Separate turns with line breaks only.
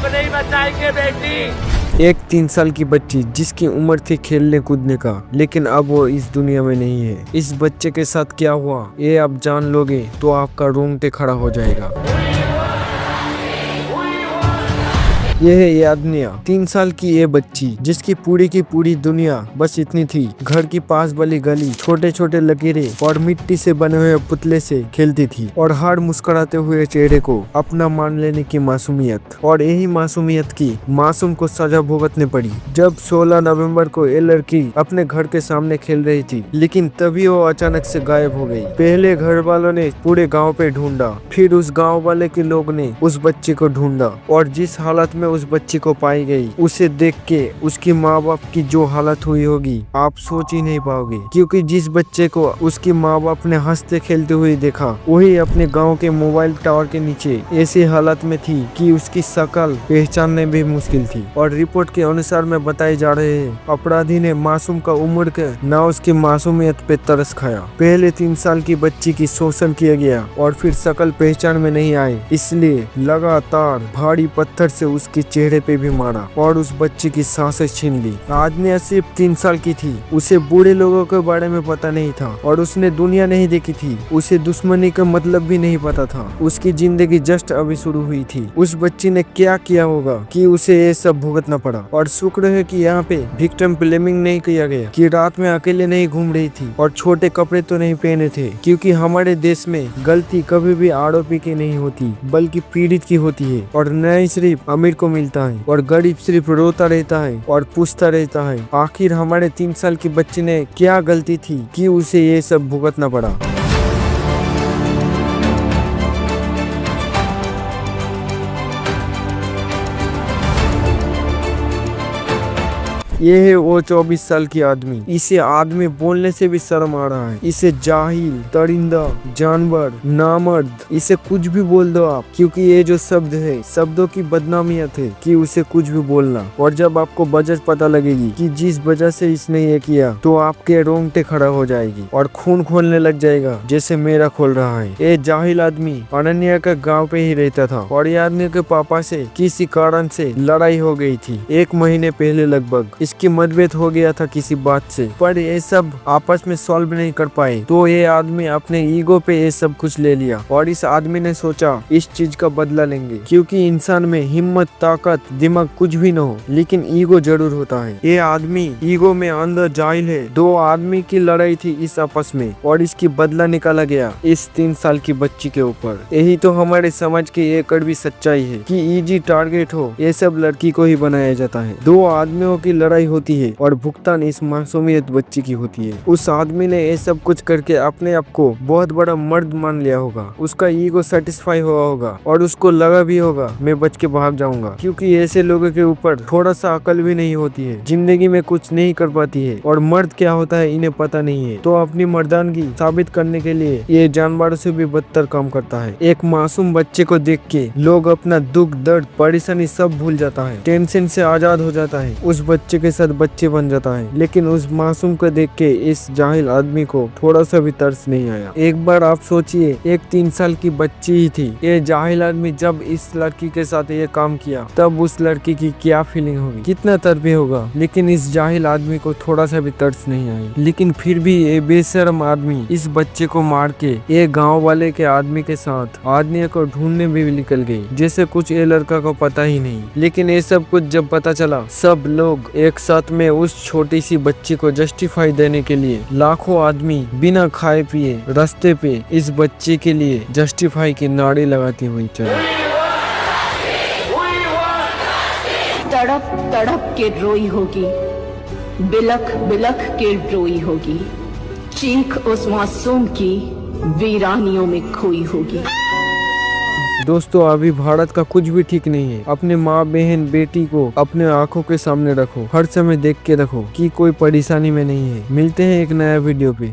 नहीं बचाएंगे बेटी।
एक 3 साल की बच्ची जिसकी उम्र थी खेलने कूदने का, लेकिन अब वो इस दुनिया में नहीं है। इस बच्चे के साथ क्या हुआ ये आप जान लोगे तो आपका रोंगटे खड़ा हो जाएगा। ये है यादनिया, 3 साल की ये बच्ची जिसकी पूरी की पूरी दुनिया बस इतनी थी। घर की पास वाली गली, छोटे छोटे लकीरें और मिट्टी से बने हुए पुतले से खेलती थी और हर मुस्कुराते हुए चेहरे को अपना मान लेने की मासूमियत। और यही मासूमियत की मासूम को सजा भुगतने पड़ी जब 16 नवंबर को ये लड़की अपने घर के सामने खेल रही थी, लेकिन तभी वो अचानक से गायब हो गई। पहले घर वालों ने पूरे गाँव पे ढूंढा, फिर उस गाँव वाले के लोग ने उस बच्चे को ढूंढा और जिस हालत में उस बच्ची को पाई गई, उसे देख के उसकी माँ बाप की जो हालत हुई होगी आप सोच ही नहीं पाओगे। क्योंकि जिस बच्चे को उसकी माँ बाप ने हंसते खेलते हुए देखा, वही अपने गांव के मोबाइल टावर के नीचे ऐसी हालत में थी कि उसकी शक्ल पहचानने भी मुश्किल थी। और रिपोर्ट के अनुसार में बताए जा रहे हैं, अपराधी ने मासूम का उम्र के ना उसकी मासूमियत पे तरस खाया। पहले 3 साल की बच्ची की शोषण किया गया और फिर शक्ल पहचान में नहीं आई, इसलिए लगातार भारी पत्थर से उसके चेहरे पे भी मारा और उस बच्चे की सांसें छीन ली। आदमी सिर्फ 3 साल की थी, उसे बूढ़े लोगों के बारे में पता नहीं था और उसने दुनिया नहीं देखी थी। उसे दुश्मनी का मतलब भी नहीं पता था। उसकी जिंदगी जस्ट अभी शुरू हुई थी। उस बच्ची ने क्या किया होगा कि उसे ये सब भुगतना पड़ा। और शुक्र है कि यहाँ पे विक्टिम ब्लेमिंग नहीं किया गया, कि रात में अकेले नहीं घूम रही थी और छोटे कपड़े तो नहीं पहने थे। क्योंकि हमारे देश में गलती कभी भी आरोपी की नहीं होती बल्कि पीड़ित की होती है। और न्याय सिर्फ अमीर को मिलता है और गरीब सिर्फ रोता रहता है और पूछता रहता है आखिर हमारे 3 साल की बच्ची ने क्या गलती थी कि उसे ये सब भुगतना पड़ा। ये है वो 24 साल की आदमी। इसे आदमी बोलने से भी शर्म आ रहा है। इसे जाहिल, दरिंदा, जानवर, नामर्द, इसे कुछ भी बोल दो आप, क्योंकि ये जो शब्द है, शब्दों की बदनामियत है कि उसे कुछ भी बोलना। और जब आपको वजह पता लगेगी कि जिस वजह से इसने ये किया, तो आपके रोंगटे खड़ा हो जाएगी और खून खोलने लग जाएगा जैसे मेरा खोल रहा है। ये जाहिल आदमी अनन्या के गाँव पे ही रहता था और ये आदमी के पापा से किसी कारण से लड़ाई हो गई थी 1 महीने पहले लगभग। इसकी मतभेद हो गया था किसी बात से, पर ये सब आपस में सॉल्व नहीं कर पाए, तो ये आदमी अपने ईगो पे ये सब कुछ ले लिया। और इस आदमी ने सोचा इस चीज का बदला लेंगे, क्योंकि इंसान में हिम्मत, ताकत, दिमाग कुछ भी न हो, लेकिन ईगो जरूर होता है। ये आदमी ईगो में अंदर जाहिल है। 2 आदमी की लड़ाई थी इस आपस में और इसकी बदला निकाला गया इस 3 साल की बच्ची के ऊपर। यही तो हमारे समाज की एक कड़वी सच्चाई है कि इजी टारगेट हो ये सब लड़की को ही बनाया जाता है। 2 आदमियों की लड़ाई होती है और भुगतान इस मासूमियत बच्ची की होती है। उस आदमी ने ये सब कुछ करके अपने आप को बहुत बड़ा मर्द मान लिया होगा। उसका ईगो सेटिस्फाई हुआ होगा और उसको लगा भी होगा मैं बच के भाग जाऊंगा, क्योंकि ऐसे लोगों के ऊपर थोड़ा सा अकल भी नहीं होती है, जिंदगी में कुछ नहीं कर पाती है और मर्द क्या होता है इन्हें पता नहीं है। तो अपनी मर्दानगी साबित करने के लिए ये जानवरों से भी बदतर काम करता है। एक मासूम बच्चे को देख के लोग अपना दुख, दर्द, परेशानी सब भूल जाता है, टेंशन से आजाद हो जाता है, उस बच्चे के साथ बच्चे बन जाता है। लेकिन उस मासूम को देख के इस जाहिल आदमी को थोड़ा सा भी तरस नहीं आया। एक बार आप सोचिए, एक 3 साल की बच्ची ही थी। ये जाहिल आदमी जब इस लड़की के साथ ये काम किया, तब उस लड़की की क्या फीलिंग होगी, कितना तड़पे होगा। लेकिन इस जाहिल आदमी को थोड़ा सा भी तरस नहीं आया। लेकिन फिर भी ये बेशर्म आदमी इस बच्चे को मार के ये गाँव वाले के आदमी के साथ आदमी को ढूंढने भी निकल गई, जैसे कुछ ये लड़का को पता ही नहीं। लेकिन ये सब कुछ जब पता चला, सब लोग एक साथ में उस छोटी सी बच्ची को जस्टिफाई देने के लिए लाखों आदमी बिना खाए पिए रास्ते पे इस बच्चे के लिए जस्टिफाई की नारे लगाती हुई चले।
तड़प तड़प के रोई होगी, बिलख बिलख के रोई होगी, चीख उस मासूम की वीरानियों में खोई होगी।
दोस्तों, अभी भारत का कुछ भी ठीक नहीं है। अपने माँ, बहन, बेटी को अपने आंखों के सामने रखो, हर समय देख के रखो कि कोई परेशानी में नहीं है। मिलते हैं एक नया वीडियो पे।